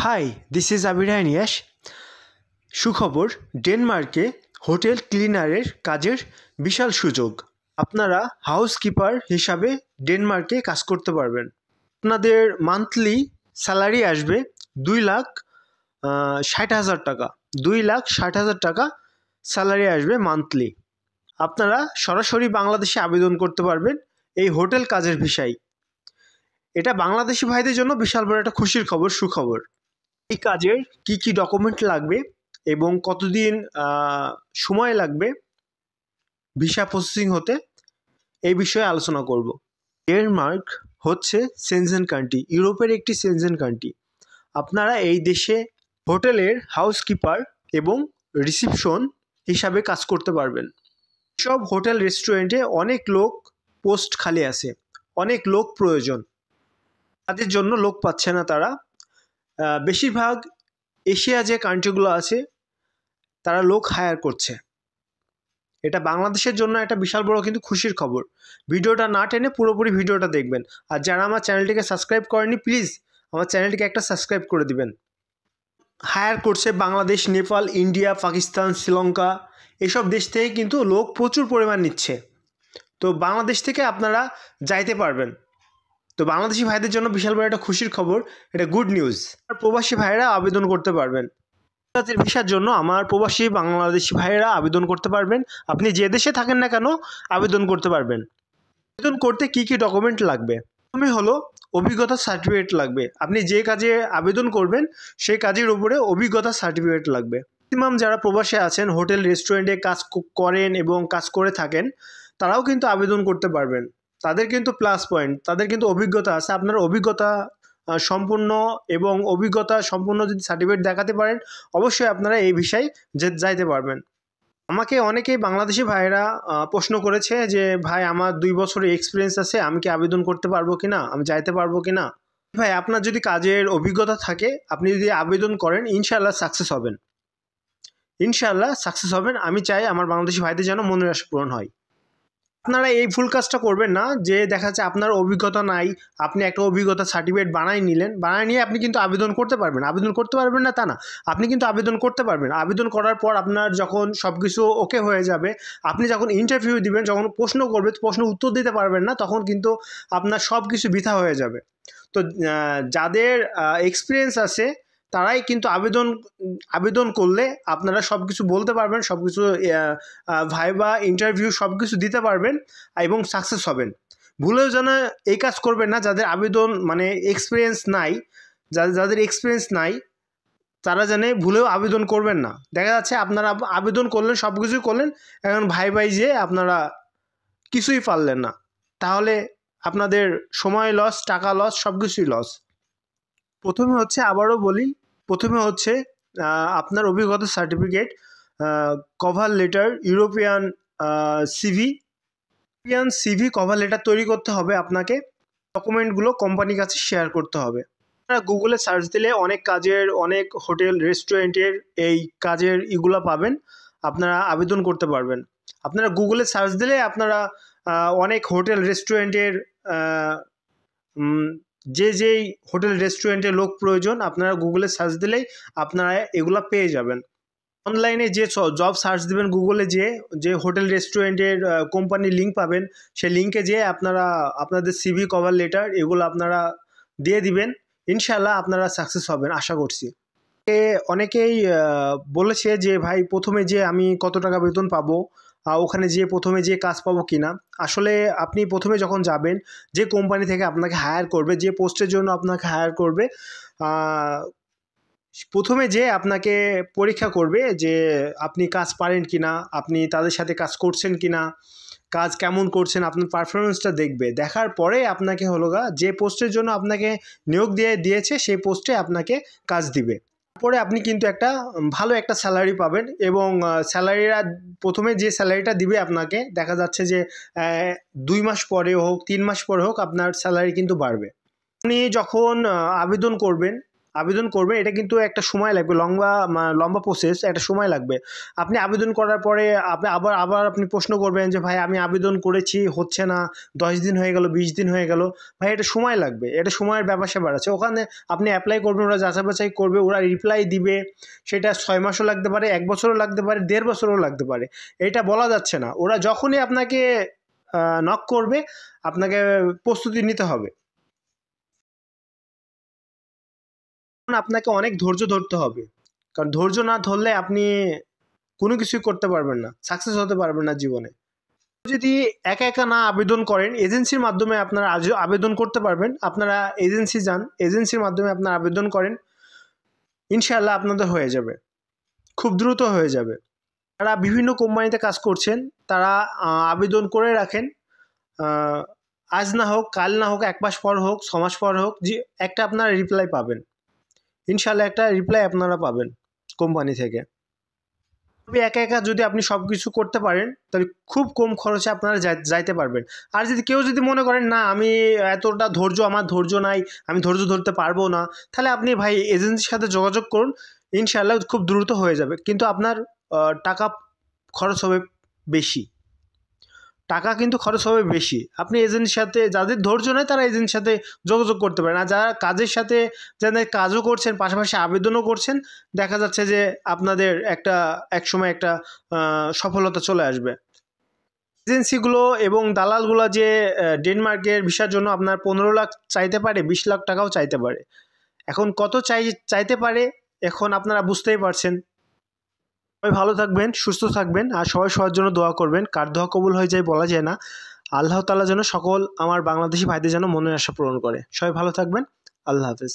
High, this is আবির নিয়াস। সুখবর, ডেনমার্কে hotel ক্লিনারের কাজের বিশাল সুযোগ। আপনারা হাউসকিপার হিসাবে ডেনমার্কে কাজ করতে পারবেন। আপনাদের মান্থলি স্যালারি আসবে 2,60,000 টাকা। 2,60,000 টাকা স্যালারি আসবে মান্থলি। আপনারা সরাসরি বাংলাদেশে আবেদন করতে পারবেন এই হোটেল কাজের ভিসায়। এটা বাংলাদেশি ভাইদের জন্য বিশাল বড় একটা খুশির খবর, সুখবর। এই কাজের কি কি ডকুমেন্ট লাগবে এবং কতদিন সময় লাগবে ভিসা প্রসেসিং হতে, এই বিষয়ে আলোচনা করব। ডেনমার্ক হচ্ছে সেনজেন কান্ট্রি, ইউরোপের একটি সেনজেন কান্ট্রি। আপনারা এই দেশে হোটেলের হাউসকিপার এবং রিসিপশন হিসাবে কাজ করতে পারবেন। সব হোটেল রেস্টুরেন্টে অনেক লোক পোস্ট খালি আছে, অনেক লোক প্রয়োজন, তাদের জন্য লোক পাচ্ছে না তারা। বেশিরভাগ এশিয়া যে কান্ট্রিগুলো আছে তারা লোক হায়ার করছে। এটা বাংলাদেশের জন্য একটা বিশাল বড় কিন্তু খুশির খবর। ভিডিওটা না টেনে পুরোপুরি ভিডিওটা দেখবেন। আর যারা আমার চ্যানেলটিকে সাবস্ক্রাইব করেনি, প্লিজ আমার চ্যানেলটিকে একটা সাবস্ক্রাইব করে দিবেন। হায়ার করছে বাংলাদেশ, নেপাল, ইন্ডিয়া, পাকিস্তান, শ্রীলঙ্কা, এসব দেশ থেকে কিন্তু লোক প্রচুর পরিমাণ নিচ্ছে। তো বাংলাদেশ থেকে আপনারা যাইতে পারবেন। তো বাংলাদেশি ভাইদের জন্য বিশাল বড় একটা খুশির খবর, এটা গুড নিউজ। আর প্রবাসী ভাইরা আবেদন করতে পারবেন জাতির ভিসার জন্য। আমার প্রবাসী বাংলাদেশি ভাইয়েরা আবেদন করতে পারবেন। আপনি যে দেশে থাকেন না কেন আবেদন করতে পারবেন। আবেদন করতে কি কি ডকুমেন্ট লাগবে? প্রথমে হলো অভিজ্ঞতা সার্টিফিকেট লাগবে। আপনি যে কাজে আবেদন করবেন সেই কাজের উপরে অভিজ্ঞতা সার্টিফিকেট লাগবে। ম্যাক্সিমাম যারা প্রবাসে আছেন, হোটেল রেস্টুরেন্টে কাজ করেন এবং কাজ করে থাকেন, তারাও কিন্তু আবেদন করতে পারবেন। তাদের কিন্তু প্লাস পয়েন্ট, তাদের কিন্তু অভিজ্ঞতা আছে। আপনার অভিজ্ঞতা সম্পূর্ণ এবং অভিজ্ঞতা সম্পূর্ণ যদি সার্টিফিকেট দেখাতে পারেন, অবশ্যই আপনারা এই বিষয়ে যাইতে পারবেন। আমাকে অনেকেই বাংলাদেশি ভাইয়েরা প্রশ্ন করেছে যে ভাই, আমার 2 বছরের এক্সপিরিয়েন্স আছে, আমি কি আবেদন করতে পারবো কিনা, আমি যাইতে পারবো কিনা? ভাই, আপনার যদি কাজের অভিজ্ঞতা থাকে, আপনি যদি আবেদন করেন, ইনশাআল্লাহ সাকসেস হবেন। ইনশাআল্লাহ সাকসেস হবেন। আমি চাই আমার বাংলাদেশি ভাইদের যেন মনের আশা পূরণ হয়। আপনারা এই ভুল কাজটা করবেন না যে দেখা যাচ্ছে আপনার অভিজ্ঞতা নাই, আপনি একটা অভিজ্ঞতা সার্টিফিকেট বানিয়ে নিয়ে আপনি কিন্তু আবেদন করতে পারবেন। আবেদন করতে পারবেন না তা না, আপনি কিন্তু আবেদন করতে পারবেন। আবেদন করার পর আপনার যখন সব কিছু ওকে হয়ে যাবে, আপনি যখন ইন্টারভিউ দিবেন, যখন প্রশ্ন করবে, প্রশ্ন উত্তর দিতে পারবেন না, তখন কিন্তু আপনার সব কিছু বৃথা হয়ে যাবে। তো যাদের এক্সপিরিয়েন্স আছে তারাই কিন্তু আবেদন করলে আপনারা সব কিছু বলতে পারবেন, সব কিছু ভাইবা, ইন্টারভিউ সব কিছু দিতে পারবেন এবং সাকসেস হবেন। ভুলেও যেন এই কাজ করবেন না যাদের আবেদন এক্সপিরিয়েন্স নাই। যাদের এক্সপিরিয়েন্স নাই তারা যেন ভুলেও আবেদন করবেন না। দেখা যাচ্ছে আপনারা আবেদন করলেন, সব কিছুই করলেন, এখন ভাই যে আপনারা কিছুই পারলেন না, তাহলে আপনাদের সময় লস, টাকা লস, সব কিছুই লস। প্রথমে হচ্ছে, আবারও বলি, প্রথমে হচ্ছে আপনার অভিজ্ঞতা certificate, cover letter, European CV cover letter তৈরি করতে হবে আপনাকে। ডকুমেন্টগুলো কোম্পানির কাছে শেয়ার করতে হবে। আপনারা গুগলে সার্চ দিলে অনেক হোটেল রেস্টুরেন্টের এই কাজের ইগুলো পাবেন, আপনারা আবেদন করতে পারবেন। আপনারা গুগলে সার্চ দিলে আপনারা অনেক হোটেল রেস্টুরেন্টের যেই হোটেল রেস্টুরেন্টে লোক প্রয়োজন, আপনারা গুগলে সার্চ দিলেই আপনারা এগুলা পেয়ে যাবেন। অনলাইনে যে জব সার্চ দিবেন, গুগলে যে হোটেল রেস্টুরেন্টের কোম্পানির লিঙ্ক পাবেন, সেই লিঙ্কে যেয়ে আপনারা আপনাদের সিভি, কভার লেটার এগুলো আপনারা দিয়ে দিবেন। ইনশাআল্লাহ আপনারা সাকসেস হবেন, আশা করছি। অনেকেই বলেছে যে ভাই, প্রথমে যে আমি কত টাকা বেতন পাবো, ওখানে প্রথমে কাজ পাবো কিনা। আসলে আপনি প্রথমে যখন যাবেন, যে কোম্পানি থেকে আপনাকে হায়ার করবে, যে পোস্টের জন্য আপনাকে হায়ার করবে, প্রথমে আপনাকে পরীক্ষা করবে যে আপনি কাজ পারেন কিনা, আপনি তাদের সাথে কাজ করছেন কিনা, কাজ কেমন করছেন, আপনার পারফরমেন্সটা দেখবে। দেখার পরে আপনাকে যে পোস্টের জন্য আপনাকে নিয়োগ দিয়েছে সেই পোস্টে আপনাকে কাজ দিবে। পরে আপনি কিন্তু ভালো একটা স্যালারি পাবেন এবং প্রথমে যে স্যালারিটা দিবে আপনাকে, দেখা যাচ্ছে যে 2 মাস পরে হোক, 3 মাস পরে হোক, আপনার স্যালারি কিন্তু বাড়বে। আপনি যখন আবেদন করবেন, আবেদন করবেন, এটা কিন্তু একটা সময় লাগবে, লম্বা প্রসেস, একটা সময় লাগবে। আপনি আবেদন করার পরে আবার আপনি প্রশ্ন করবেন যে ভাই আমি আবেদন করেছি হচ্ছে না, 10 দিন হয়ে গেল, 20 দিন হয়ে গেল, ভাই এটা সময় লাগবে, এটা সময়ের ব্যাপার স্যাপার আছে। ওখানে আপনি অ্যাপ্লাই করবেন, ওরা যাচাই বাছাই করবে, ওরা রিপ্লাই দিবে, সেটা 6 মাসও লাগতে পারে, 1 বছরও লাগতে পারে, 1.5 বছরও লাগতে পারে, এটা বলা যাচ্ছে না। ওরা যখনই আপনাকে নক করবে আপনাকে প্রস্তুতি নিতে হবে। আপনাকে অনেক ধৈর্য ধরতে হবে, কারণ ধৈর্য না ধরলে আপনি কোনো কিছুই করতে পারবেন না, সাকসেস হতে পারবেন না জীবনে। যদি একা একা না আবেদন করেন, এজেন্সির মাধ্যমে আপনারা আবেদন করতে পারবেন। আপনারা এজেন্সি যান, এজেন্সির মাধ্যমে আপনারা আবেদন করেন, ইনশাআল্লাহ আপনাদের হয়ে যাবে, খুব দ্রুত হয়ে যাবে। যারা বিভিন্ন কোম্পানিতে কাজ করছেন তারা আবেদন করে রাখেন, আজ না হোক, কাল না হোক, 1 মাস পর হোক, 6 মাস পর হোক, যে একটা আপনারা রিপ্লাই পাবেন, ইনশাআল্লাহ একটা রিপ্লাই আপনারা পাবেন কোম্পানি থেকে। তবে একা একা যদি আপনি সব কিছু করতে পারেন তাহলে খুব কম খরচে আপনারা যাইতে পারবেন। আর যদি কেউ মনে করেন না আমি এতটা আমার ধৈর্য নাই, আমি ধৈর্য ধরতে পারবো না, তাহলে আপনি ভাই এজেন্সির সাথে যোগাযোগ করুন, ইনশাআল্লাহ খুব দ্রুত হয়ে যাবে। কিন্তু আপনার টাকা খরচ হবে বেশি, কিন্তু খরচ হবে বেশি। আপনি এজেন্টের সাথে, যাদের ধৈর্য নেই তারা এজেন্টের সাথে যোগাযোগ করতে পারেন। আর যারা কাজের সাথে যাদের কাজও করছেন, পাশাপাশি আবেদনও করছেন, দেখা যাচ্ছে যে আপনাদের একসময় একটা সফলতা চলে আসবে। এজেন্সিগুলো এবং দালালগুলো যে ডেনমার্কের ভিসার জন্য আপনার 15 লাখ চাইতে পারে, 20 লাখ টাকাও চাইতে পারে। এখন কত চাইতে পারে এখন আপনারা বুঝতেই পারছেন। সবাই ভালো থাকবেন, সুস্থ থাকবেন, আর সবাই সবার জন্য দোয়া করবেন। কার দোয়া কবুল হয়ে যায় বলা যায় না। আল্লাহ তাআলা যেন সকল আমার বাংলাদেশি ভাইদের যেন মনের আশা পূরণ করে। সবাই ভালো থাকবেন। আল্লাহ হাফেজ।